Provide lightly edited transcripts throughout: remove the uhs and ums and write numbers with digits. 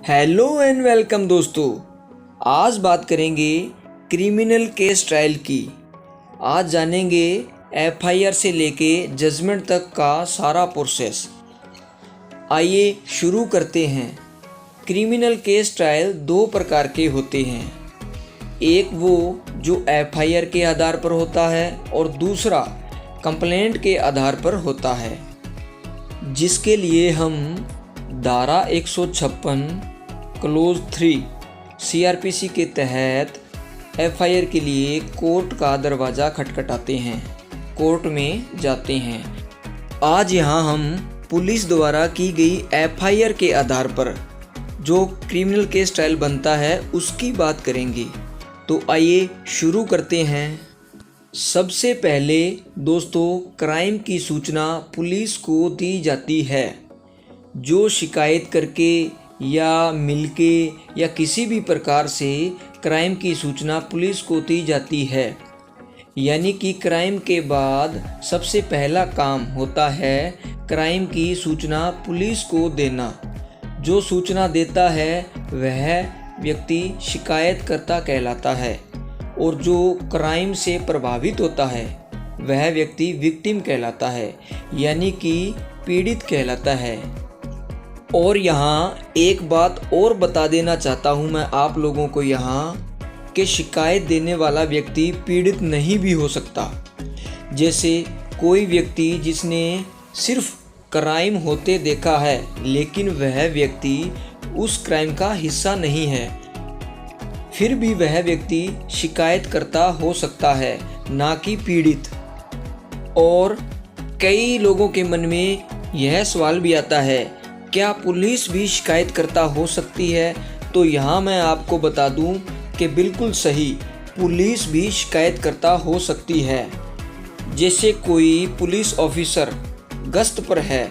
Hello and welcome दोस्तों। आज बात करेंगे क्रिमिनल केस ट्रायल की। आज जानेंगे एफआईआर से लेके जजमेंट तक का सारा प्रोसेस। आइए शुरू करते हैं। क्रिमिनल केस ट्रायल दो प्रकार के होते हैं। एक वो जो एफआईआर के आधार पर होता है और दूसरा कंप्लेंट के आधार पर होता है, जिसके लिए हम धारा 156 क्लोज 3 सीआरपीसी के तहत एफआईआर के लिए कोर्ट का दरवाज़ा खटखटाते हैं, कोर्ट में जाते हैं। आज यहाँ हम पुलिस द्वारा की गई एफआईआर के आधार पर जो क्रिमिनल केस ट्रायल बनता है उसकी बात करेंगे। तो आइए शुरू करते हैं। सबसे पहले दोस्तों, क्राइम की सूचना पुलिस को दी जाती है। जो शिकायत करके या मिलके या किसी भी प्रकार से क्राइम की सूचना पुलिस को दी जाती है, यानी कि क्राइम के बाद सबसे पहला काम होता है क्राइम की सूचना पुलिस को देना। जो सूचना देता है वह व्यक्ति शिकायतकर्ता कहलाता है और जो क्राइम से प्रभावित होता है वह व्यक्ति विक्टिम कहलाता है, यानी कि पीड़ित कहलाता है। और यहाँ एक बात और बता देना चाहता हूँ मैं आप लोगों को यहाँ कि शिकायत देने वाला व्यक्ति पीड़ित नहीं भी हो सकता। जैसे कोई व्यक्ति जिसने सिर्फ क्राइम होते देखा है लेकिन वह व्यक्ति उस क्राइम का हिस्सा नहीं है, फिर भी वह व्यक्ति शिकायतकर्ता हो सकता है, ना कि पीड़ित। और कई लोगों के मन में यह सवाल भी आता है, क्या पुलिस भी शिकायतकर्ता हो सकती है? तो यहाँ मैं आपको बता दूँ कि बिल्कुल सही, पुलिस भी शिकायतकर्ता हो सकती है। जैसे कोई पुलिस ऑफिसर गश्त पर है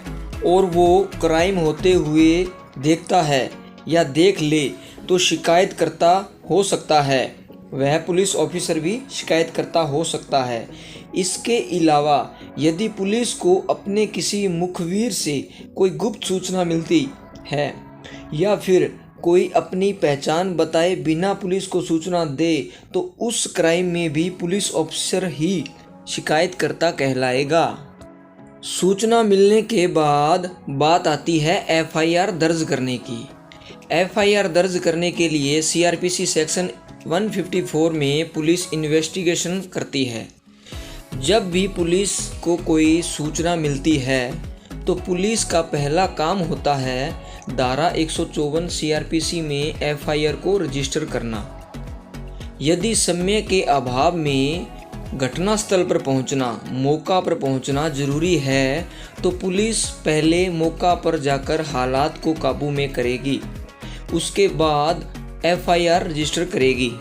और वो क्राइम होते हुए देखता है या देख ले तो शिकायतकर्ता हो सकता है, वह पुलिस ऑफिसर भी शिकायतकर्ता हो सकता है। इसके अलावा यदि पुलिस को अपने किसी मुखबिर से कोई गुप्त सूचना मिलती है या फिर कोई अपनी पहचान बताए बिना पुलिस को सूचना दे तो उस क्राइम में भी पुलिस ऑफिसर ही शिकायतकर्ता कहलाएगा। सूचना मिलने के बाद बात आती है एफआईआर दर्ज करने की। एफआईआर दर्ज करने के लिए सीआरपीसी सेक्शन 154 में पुलिस इन्वेस्टिगेशन करती है। जब भी पुलिस को कोई सूचना मिलती है तो पुलिस का पहला काम होता है धारा 154 सीआरपीसी में एफआईआर को रजिस्टर करना। यदि समय के अभाव में घटनास्थल पर पहुंचना, मौका पर पहुंचना ज़रूरी है तो पुलिस पहले मौका पर जाकर हालात को काबू में करेगी, उसके बाद एफआईआर रजिस्टर करेगी।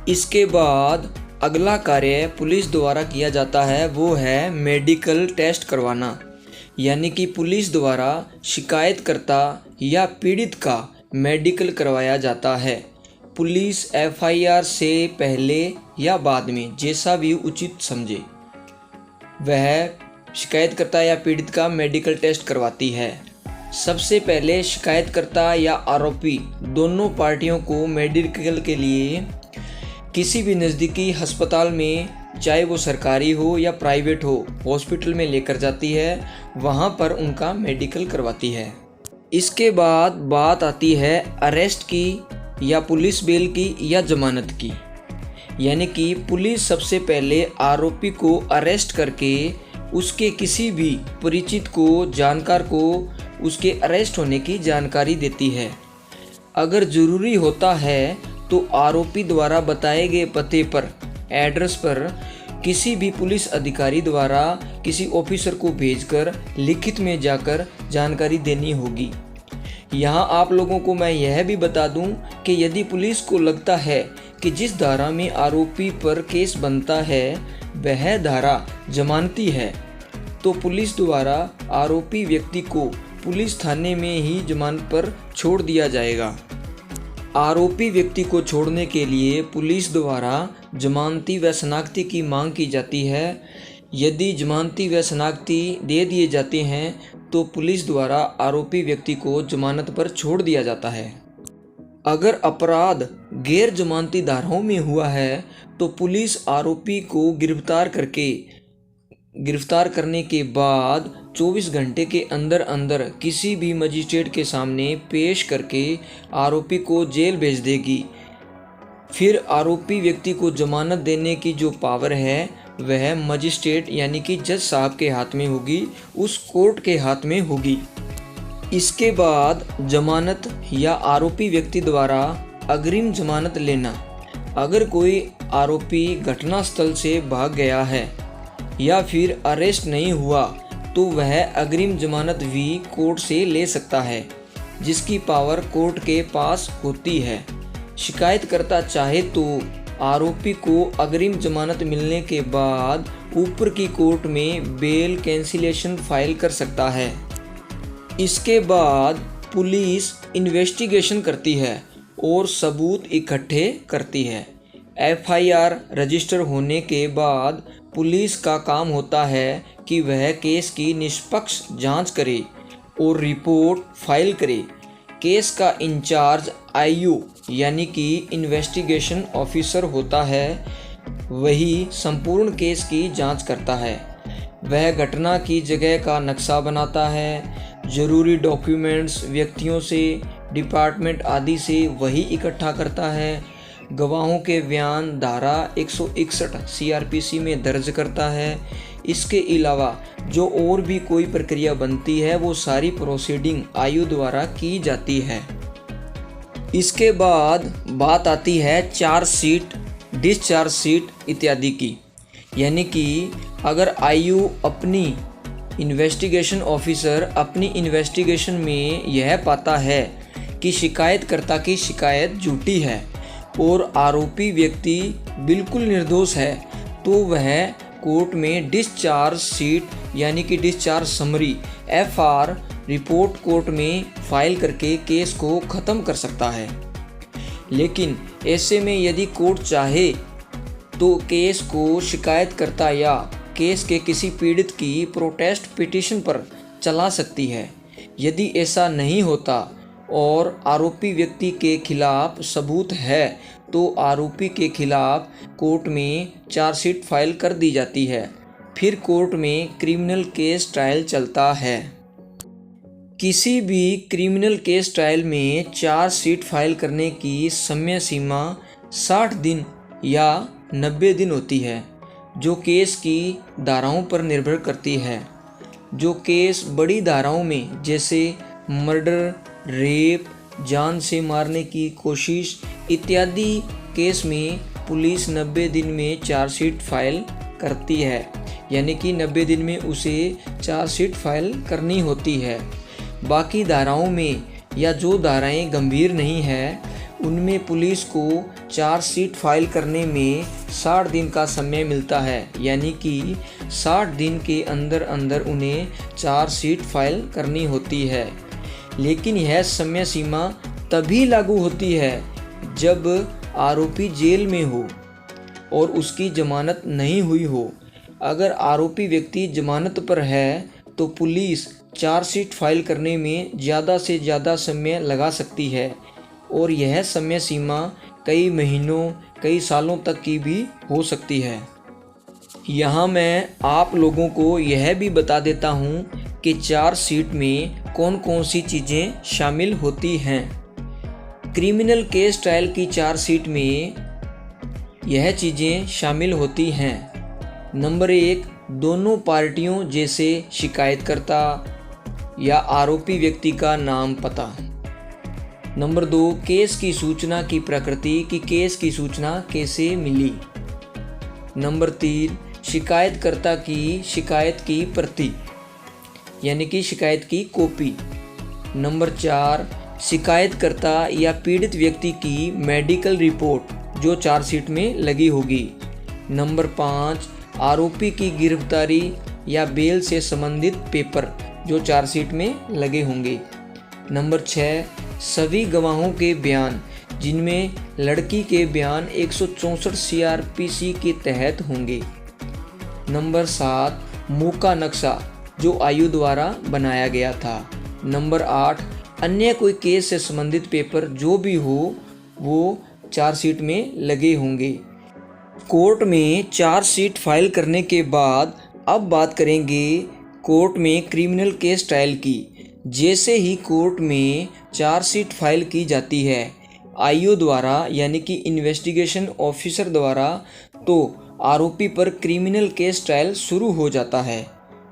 इसके बाद अगला कार्य पुलिस द्वारा किया जाता है वो है मेडिकल टेस्ट करवाना, यानी कि पुलिस द्वारा शिकायतकर्ता या पीड़ित का मेडिकल करवाया जाता है। पुलिस एफआईआर से पहले या बाद में जैसा भी उचित समझे वह शिकायतकर्ता या पीड़ित का मेडिकल टेस्ट करवाती है। सबसे पहले शिकायतकर्ता या आरोपी दोनों पार्टियों को मेडिकल के लिए किसी भी नज़दीकी अस्पताल में, चाहे वो सरकारी हो या प्राइवेट हो, हॉस्पिटल में लेकर जाती है, वहाँ पर उनका मेडिकल करवाती है। इसके बाद बात आती है अरेस्ट की या पुलिस बेल की या जमानत की, यानी कि पुलिस सबसे पहले आरोपी को अरेस्ट करके उसके किसी भी परिचित को, जानकार को उसके अरेस्ट होने की जानकारी देती है। अगर ज़रूरी होता है तो आरोपी द्वारा बताए गए पते पर, एड्रेस पर किसी भी पुलिस अधिकारी द्वारा किसी ऑफिसर को भेजकर लिखित में जाकर जानकारी देनी होगी। यहाँ आप लोगों को मैं यह भी बता दूं कि यदि पुलिस को लगता है कि जिस धारा में आरोपी पर केस बनता है वह धारा जमानती है तो पुलिस द्वारा आरोपी व्यक्ति को पुलिस थाने में ही जमानत पर छोड़ दिया जाएगा। आरोपी व्यक्ति को छोड़ने के लिए पुलिस द्वारा जमानती व शनाख्ती की मांग की जाती है। यदि जमानती व शनाख्ती दे दिए जाते हैं तो पुलिस द्वारा आरोपी व्यक्ति को जमानत पर छोड़ दिया जाता है। अगर अपराध गैर जमानती धाराओं में हुआ है तो पुलिस आरोपी को गिरफ्तार करने के बाद 24 घंटे के अंदर अंदर किसी भी मजिस्ट्रेट के सामने पेश करके आरोपी को जेल भेज देगी। फिर आरोपी व्यक्ति को जमानत देने की जो पावर है वह मजिस्ट्रेट यानी कि जज साहब के हाथ में होगी, उस कोर्ट के हाथ में होगी। इसके बाद जमानत या आरोपी व्यक्ति द्वारा अग्रिम जमानत लेना। अगर कोई आरोपी घटनास्थल से भाग गया है या फिर अरेस्ट नहीं हुआ तो वह अग्रिम जमानत भी कोर्ट से ले सकता है, जिसकी पावर कोर्ट के पास होती है। शिकायतकर्ता चाहे तो आरोपी को अग्रिम जमानत मिलने के बाद ऊपर की कोर्ट में बेल कैंसिलेशन फाइल कर सकता है। इसके बाद पुलिस इन्वेस्टिगेशन करती है और सबूत इकट्ठे करती है। एफआईआर रजिस्टर होने के बाद पुलिस का काम होता है कि वह केस की निष्पक्ष जांच करे और रिपोर्ट फाइल करे। केस का इंचार्ज आईयू यानी कि इन्वेस्टिगेशन ऑफिसर होता है, वही संपूर्ण केस की जांच करता है। वह घटना की जगह का नक्शा बनाता है, जरूरी डॉक्यूमेंट्स व्यक्तियों से, डिपार्टमेंट आदि से वही इकट्ठा करता है, गवाहों के बयान धारा 161 सीआरपीसी में दर्ज करता है। इसके अलावा जो और भी कोई प्रक्रिया बनती है वो सारी प्रोसीडिंग आयु द्वारा की जाती है। इसके बाद बात आती है चार्जशीट, डिस्चार्ज शीट इत्यादि की। यानी कि अगर आयु अपनी इन्वेस्टिगेशन ऑफिसर अपनी इन्वेस्टिगेशन में यह पाता है कि शिकायतकर्ता की शिकायत झूठी है और आरोपी व्यक्ति बिल्कुल निर्दोष है तो वह कोर्ट में डिस्चार्ज शीट यानी कि discharge summary FR report court में फाइल करके केस को ख़त्म कर सकता है। लेकिन ऐसे में यदि कोर्ट चाहे तो केस को शिकायतकर्ता या केस के किसी पीड़ित की प्रोटेस्ट पिटीशन पर चला सकती है। यदि ऐसा नहीं होता और आरोपी व्यक्ति के खिलाफ सबूत है तो आरोपी के खिलाफ कोर्ट में चार्जशीट फाइल कर दी जाती है। फिर कोर्ट में क्रिमिनल केस ट्रायल चलता है। किसी भी क्रिमिनल केस ट्रायल में चार्जशीट फाइल करने की समय सीमा 60 दिन या 90 दिन होती है, जो केस की धाराओं पर निर्भर करती है। जो केस बड़ी धाराओं में जैसे मर्डर, रेप, जान से मारने की कोशिश इत्यादि केस में पुलिस 90 दिन में चार्जशीट फाइल करती है, यानी कि 90 दिन में उसे चार्जशीट फाइल करनी होती है। बाकी धाराओं में या जो धाराएं गंभीर नहीं है उनमें पुलिस को चार्जशीट फाइल करने में 60 दिन का समय मिलता है, यानी कि 60 दिन के अंदर अंदर उन्हें चार्जशीट फाइल करनी होती है। लेकिन यह समय सीमा तभी लागू होती है जब आरोपी जेल में हो और उसकी जमानत नहीं हुई हो। अगर आरोपी व्यक्ति जमानत पर है तो पुलिस चार्जशीट फाइल करने में ज़्यादा से ज़्यादा समय लगा सकती है और यह समय सीमा कई महीनों, कई सालों तक की भी हो सकती है। यहाँ मैं आप लोगों को यह भी बता देता हूँ कि चार्जशीट में कौन कौन सी चीज़ें शामिल होती हैं। क्रिमिनल केस ट्रायल की चार्जशीट में यह चीज़ें शामिल होती हैं। नंबर 1, दोनों पार्टियों जैसे शिकायतकर्ता या आरोपी व्यक्ति का नाम पता। नंबर 2, केस की सूचना की प्रकृति कि केस की सूचना कैसे मिली। नंबर 3, शिकायतकर्ता की शिकायत की प्रति यानी कि शिकायत की कॉपी। नंबर 4, शिकायतकर्ता या पीड़ित व्यक्ति की मेडिकल रिपोर्ट जो चार्जशीट में लगी होगी। नंबर 5, आरोपी की गिरफ्तारी या बेल से संबंधित पेपर जो चार्जशीट में लगे होंगे। नंबर 6, सभी गवाहों के बयान जिनमें लड़की के बयान 164 सीआरपीसी के तहत होंगे। नंबर 7 मुंह का नक्शा जो आयु द्वारा बनाया गया था। नंबर 8 अन्य कोई केस से संबंधित पेपर जो भी हो वो चार्जशीट में लगे होंगे। कोर्ट में चार्जशीट फाइल करने के बाद अब बात करेंगे कोर्ट में क्रिमिनल केस ट्रायल की। जैसे ही कोर्ट में चार्जशीट फाइल की जाती है आईओ द्वारा यानी कि इन्वेस्टिगेशन ऑफिसर द्वारा, तो आरोपी पर क्रिमिनल केस ट्रायल शुरू हो जाता है।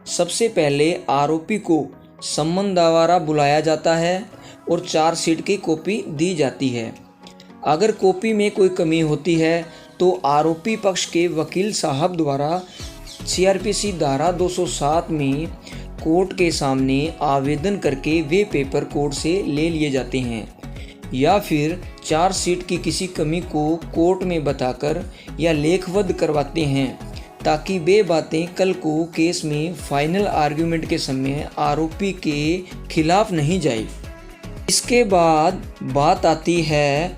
सबसे पहले आरोपी को सम्मन द्वारा बुलाया जाता है और चार्जशीट की कॉपी दी जाती है। अगर कॉपी में कोई कमी होती है तो आरोपी पक्ष के वकील साहब द्वारा सीआरपीसी धारा 207 में कोर्ट के सामने आवेदन करके वे पेपर कोर्ट से ले लिए जाते हैं या फिर चार्जशीट की किसी कमी को कोर्ट में बताकर या लेखबद्ध करवाते हैं ताकि वे बातें कल को केस में फाइनल आर्ग्यूमेंट के समय आरोपी के खिलाफ नहीं जाए। इसके बाद बात आती है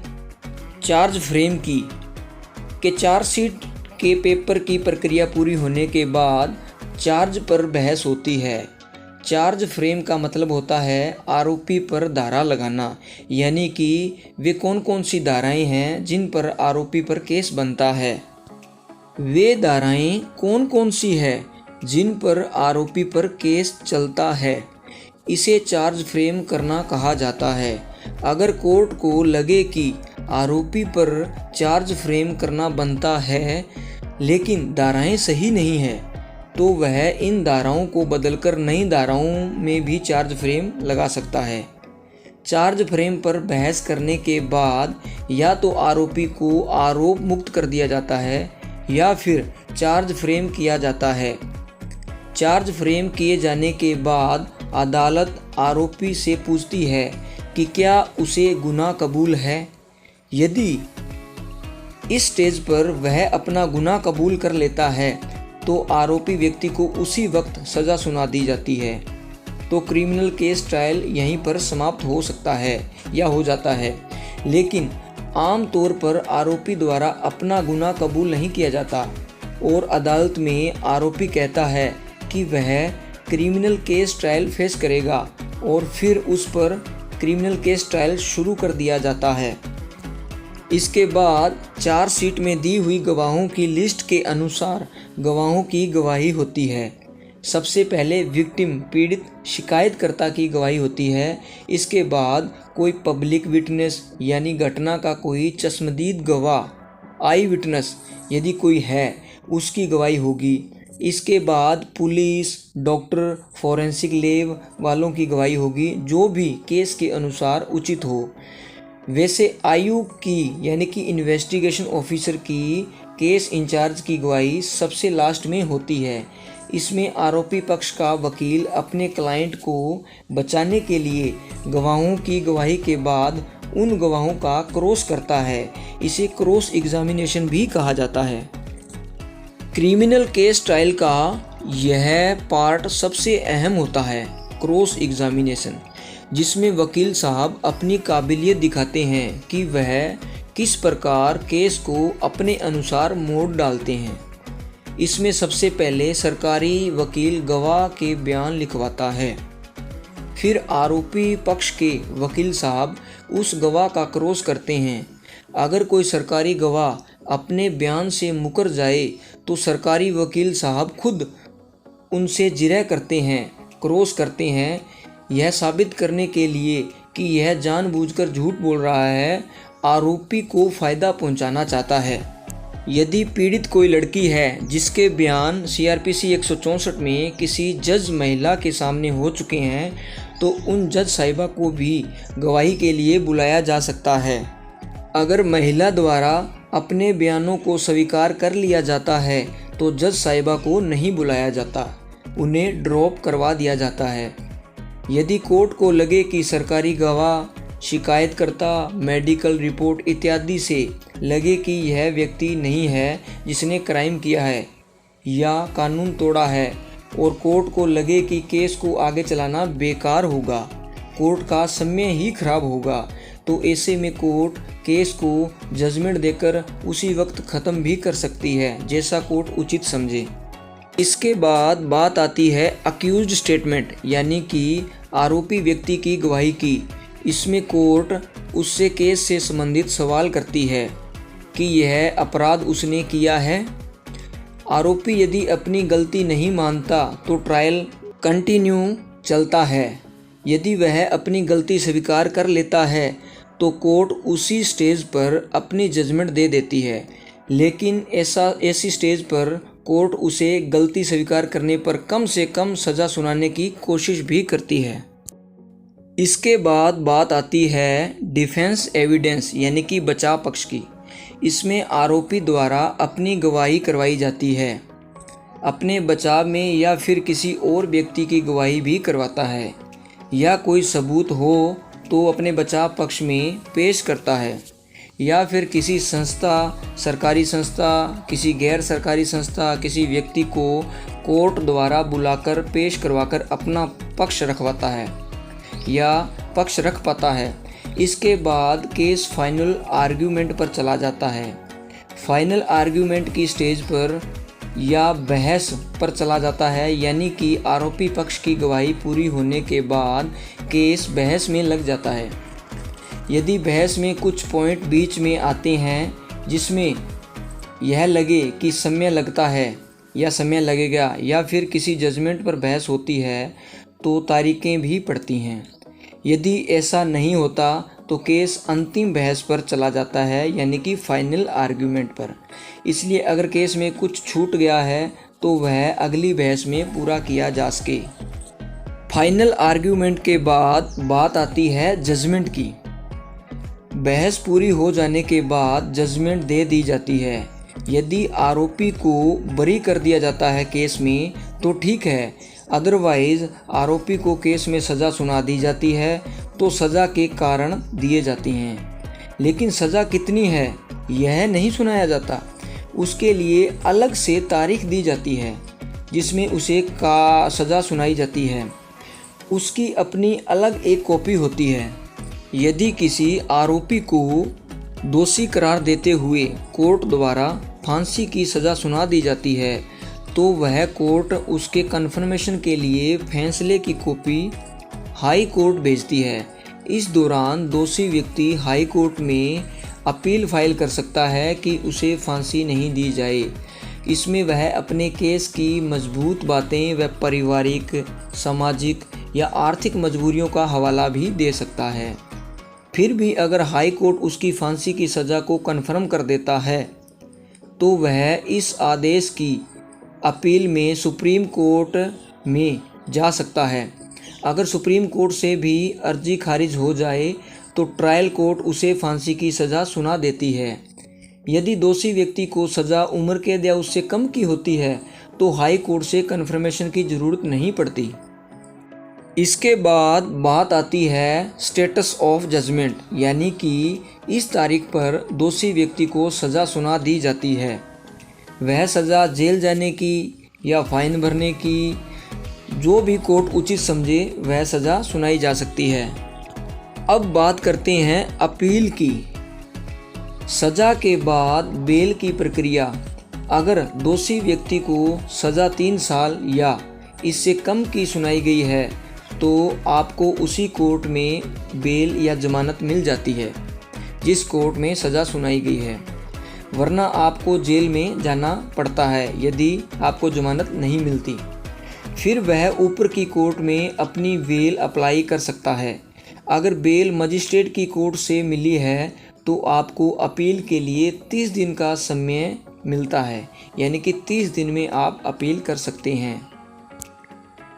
चार्ज फ्रेम की कि चार्जशीट के पेपर की प्रक्रिया पूरी होने के बाद चार्ज पर बहस होती है। चार्ज फ्रेम का मतलब होता है आरोपी पर धारा लगाना, यानी कि वे कौन कौन सी धाराएं हैं जिन पर आरोपी पर केस बनता है। वे धाराएं कौन कौन सी है जिन पर आरोपी पर केस चलता है, इसे चार्ज फ्रेम करना कहा जाता है। अगर कोर्ट को लगे कि आरोपी पर चार्ज फ्रेम करना बनता है लेकिन धाराएं सही नहीं है तो वह इन धाराओं को बदलकर नई धाराओं में भी चार्ज फ्रेम लगा सकता है। चार्ज फ्रेम पर बहस करने के बाद या तो आरोपी को आरोप मुक्त कर दिया जाता है या फिर चार्ज फ्रेम किया जाता है। चार्ज फ्रेम किए जाने के बाद अदालत आरोपी से पूछती है कि क्या उसे गुनाह कबूल है। यदि इस स्टेज पर वह अपना गुनाह कबूल कर लेता है तो आरोपी व्यक्ति को उसी वक्त सज़ा सुना दी जाती है। तो क्रिमिनल केस ट्रायल यहीं पर समाप्त हो सकता है या हो जाता है। लेकिन आम तौर पर आरोपी द्वारा अपना गुनाह कबूल नहीं किया जाता और अदालत में आरोपी कहता है कि वह क्रिमिनल केस ट्रायल फेस करेगा और फिर उस पर क्रिमिनल केस ट्रायल शुरू कर दिया जाता है। इसके बाद चार्जशीट में दी हुई गवाहों की लिस्ट के अनुसार गवाहों की गवाही होती है। सबसे पहले विक्टिम पीड़ित शिकायतकर्ता की गवाही होती है। इसके बाद कोई पब्लिक विटनेस यानी घटना का कोई चश्मदीद गवाह आई विटनेस यदि कोई है उसकी गवाही होगी। इसके बाद पुलिस, डॉक्टर, फॉरेंसिक लैब वालों की गवाही होगी जो भी केस के अनुसार उचित हो। वैसे आयु की यानी कि इन्वेस्टिगेशन ऑफिसर की केस इंचार्ज की गवाही सबसे लास्ट में होती है। इसमें आरोपी पक्ष का वकील अपने क्लाइंट को बचाने के लिए गवाहों की गवाही के बाद उन गवाहों का क्रॉस करता है। इसे क्रॉस एग्जामिनेशन भी कहा जाता है। क्रिमिनल केस ट्रायल का यह पार्ट सबसे अहम होता है, क्रॉस एग्जामिनेशन, जिसमें वकील साहब अपनी काबिलियत दिखाते हैं कि वह किस प्रकार केस को अपने अनुसार मोड़ डालते हैं। इसमें सबसे पहले सरकारी वकील गवाह के बयान लिखवाता है, फिर आरोपी पक्ष के वकील साहब उस गवाह का क्रॉस करते हैं। अगर कोई सरकारी गवाह अपने बयान से मुकर जाए तो सरकारी वकील साहब खुद उनसे जिरह करते हैं, क्रॉस करते हैं, यह साबित करने के लिए कि यह जानबूझकर झूठ बोल रहा है, आरोपी को फ़ायदा पहुंचाना चाहता है। यदि पीड़ित कोई लड़की है जिसके बयान सीआरपीसी 164 में किसी जज महिला के सामने हो चुके हैं तो उन जज साहिबा को भी गवाही के लिए बुलाया जा सकता है। अगर महिला द्वारा अपने बयानों को स्वीकार कर लिया जाता है तो जज साहिबा को नहीं बुलाया जाता, उन्हें ड्रॉप करवा दिया जाता है। यदि कोर्ट को लगे कि सरकारी गवाह, शिकायतकर्ता, मेडिकल रिपोर्ट इत्यादि से लगे कि यह व्यक्ति नहीं है जिसने क्राइम किया है या कानून तोड़ा है और कोर्ट को लगे कि केस को आगे चलाना बेकार होगा, कोर्ट का समय ही खराब होगा, तो ऐसे में कोर्ट केस को जजमेंट देकर उसी वक्त ख़त्म भी कर सकती है, जैसा कोर्ट उचित समझे। इसके बाद बात आती है अक्यूज्ड स्टेटमेंट यानी कि आरोपी व्यक्ति की गवाही की। इसमें कोर्ट उससे केस से संबंधित सवाल करती है कि यह अपराध उसने किया है। आरोपी यदि अपनी गलती नहीं मानता तो ट्रायल कंटिन्यू चलता है। यदि वह अपनी गलती स्वीकार कर लेता है तो कोर्ट उसी स्टेज पर अपनी जजमेंट दे देती है, लेकिन ऐसी स्टेज पर कोर्ट उसे गलती स्वीकार करने पर कम से कम सज़ा सुनाने की कोशिश भी करती है। इसके बाद बात आती है डिफेंस एविडेंस यानी कि बचाव पक्ष की। इसमें आरोपी द्वारा अपनी गवाही करवाई जाती है, अपने बचाव में या फिर किसी और व्यक्ति की गवाही भी करवाता है, या कोई सबूत हो तो अपने बचाव पक्ष में पेश करता है, या फिर किसी संस्था, सरकारी संस्था, किसी गैर सरकारी संस्था, किसी व्यक्ति को कोर्ट द्वारा बुलाकर पेश करवाकर अपना पक्ष रखवाता है या पक्ष रख पाता है। इसके बाद केस फाइनल आर्ग्यूमेंट पर चला जाता है। फाइनल आर्ग्यूमेंट की स्टेज पर या बहस पर चला जाता है, यानी कि आरोपी पक्ष की गवाही पूरी होने के बाद केस बहस में लग जाता है। यदि बहस में कुछ पॉइंट बीच में आते हैं जिसमें यह लगे कि समय लगता है या समय लगेगा, या फिर किसी जजमेंट पर बहस होती है तो तारीखें भी पड़ती हैं। यदि ऐसा नहीं होता तो केस अंतिम बहस पर चला जाता है, यानी कि फाइनल आर्ग्यूमेंट पर। इसलिए अगर केस में कुछ छूट गया है तो वह अगली बहस में पूरा किया जा सके। फाइनल आर्ग्यूमेंट के बाद बात आती है जजमेंट की। बहस पूरी हो जाने के बाद जजमेंट दे दी जाती है। यदि आरोपी को बरी कर दिया जाता है केस में तो ठीक है, अदरवाइज आरोपी को केस में सज़ा सुना दी जाती है तो सज़ा के कारण दिए जाते हैं। लेकिन सज़ा कितनी है यह नहीं सुनाया जाता। उसके लिए अलग से तारीख दी जाती है जिसमें उसे सज़ा सुनाई जाती है। उसकी अपनी अलग एक कॉपी होती है। यदि किसी आरोपी को दोषी करार देते हुए कोर्ट द्वारा फांसी की सज़ा सुना दी जाती है तो वह कोर्ट उसके कन्फर्मेशन के लिए फैसले की कॉपी हाई कोर्ट भेजती है। इस दौरान दोषी व्यक्ति हाई कोर्ट में अपील फाइल कर सकता है कि उसे फांसी नहीं दी जाए। इसमें वह अपने केस की मजबूत बातें व पारिवारिक, सामाजिक या आर्थिक मजबूरियों का हवाला भी दे सकता है। फिर भी अगर हाई कोर्ट उसकी फांसी की सज़ा को कन्फर्म कर देता है तो वह इस आदेश की अपील में सुप्रीम कोर्ट में जा सकता है। अगर सुप्रीम कोर्ट से भी अर्जी खारिज हो जाए तो ट्रायल कोर्ट उसे फांसी की सज़ा सुना देती है। यदि दोषी व्यक्ति को सज़ा उम्र कैद या उससे कम की होती है तो हाई कोर्ट से कन्फर्मेशन की ज़रूरत नहीं पड़ती। इसके बाद बात आती है स्टेटस ऑफ जजमेंट, यानी कि इस तारीख पर दोषी व्यक्ति को सज़ा सुना दी जाती है। वह सज़ा जेल जाने की या फाइन भरने की, जो भी कोर्ट उचित समझे वह सज़ा सुनाई जा सकती है। अब बात करते हैं अपील की। सज़ा के बाद बेल की प्रक्रिया। अगर दोषी व्यक्ति को सज़ा 3 साल या इससे कम की सुनाई गई है तो आपको उसी कोर्ट में बेल या जमानत मिल जाती है जिस कोर्ट में सज़ा सुनाई गई है, वरना आपको जेल में जाना पड़ता है यदि आपको जमानत नहीं मिलती। फिर वह ऊपर की कोर्ट में अपनी बेल अप्लाई कर सकता है। अगर बेल मजिस्ट्रेट की कोर्ट से मिली है तो आपको अपील के लिए 30 दिन का समय मिलता है, यानी कि 30 दिन में आप अपील कर सकते हैं।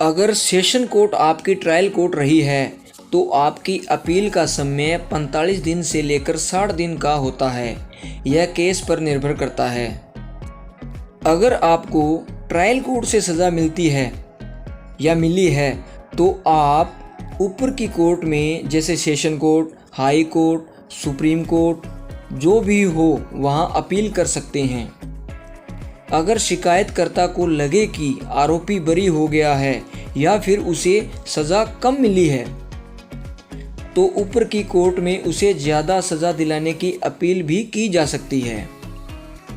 अगर सेशन कोर्ट आपकी ट्रायल कोर्ट रही है तो आपकी अपील का समय 45 दिन से लेकर 60 दिन का होता है। यह केस पर निर्भर करता है। अगर आपको ट्रायल कोर्ट से सज़ा मिलती है या मिली है तो आप ऊपर की कोर्ट में, जैसे session court, high court, supreme court, जो भी हो वहाँ अपील कर सकते हैं। अगर शिकायतकर्ता को लगे कि आरोपी बरी हो गया है या फिर उसे सज़ा कम मिली है तो ऊपर की कोर्ट में उसे ज़्यादा सज़ा दिलाने की अपील भी की जा सकती है।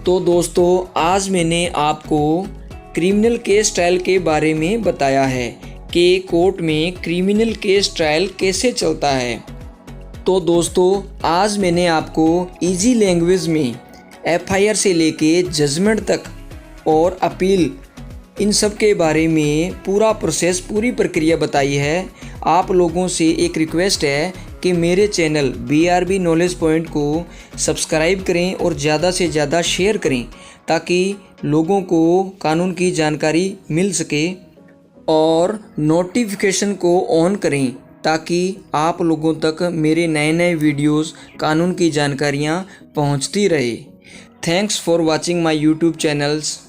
तो दोस्तों, आज मैंने आपको क्रिमिनल केस ट्रायल के बारे में बताया है कि कोर्ट में क्रिमिनल केस ट्रायल कैसे चलता है। तो दोस्तों, आज मैंने आपको इजी लैंग्वेज में एफआईआर से लेके जजमेंट तक और अपील इन सब के बारे में पूरा प्रोसेस, पूरी प्रक्रिया बताई है। आप लोगों से एक रिक्वेस्ट है कि मेरे चैनल BRB नॉलेज पॉइंट को सब्सक्राइब करें और ज़्यादा से ज़्यादा शेयर करें ताकि लोगों को कानून की जानकारी मिल सके, और नोटिफिकेशन को ऑन करें ताकि आप लोगों तक मेरे नए नए वीडियोस, कानून की जानकारियाँ पहुँचती रहे। Thanks for watching my YouTube channels.